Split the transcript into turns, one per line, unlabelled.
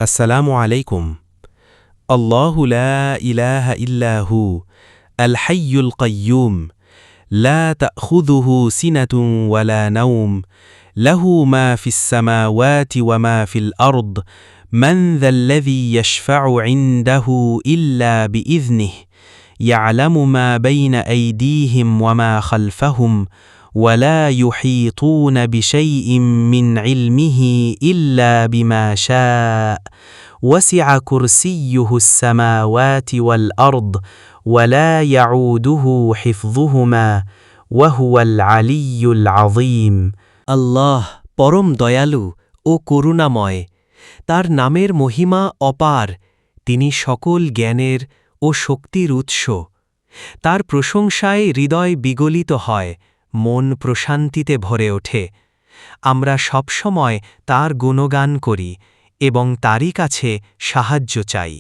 আসসালামু আলাইকুম। আল্লাহু লা ইলাহা ইল্লা হু আল হাইয়ুল কাইয়্যুম লা তাখুযুহু সিনাতুন ওয়ালা নাওম লাহু মা ফিস সামাওয়াতি ওয়া মা ফিল আরদ মান যাল্লাযী ইয়াশফা'ু ইনদাহু ইল্লা বিইযনিহি ইয়া'লামু মা বাইনা আইদীহিম ওয়া মা খালফাহুম ولا يحيطون بشيء من علمه إلا بما شاء وسع كرسيه السماوات والأرض ولا يعوده حفظهما وهو العلي العظيم
আল্লাহ পরম দয়ালু ও করুণাময়। তার নামের মহিমা অপার। তিনি সকল জ্ঞানের ও শক্তির উৎস। তার প্রশংসায় হৃদয় বিগলিত হয়, মন প্রশান্তিতে ভরে ওঠে। আমরা সবসময় তার গুণগান করি এবং তারই কাছে সাহায্য চাই।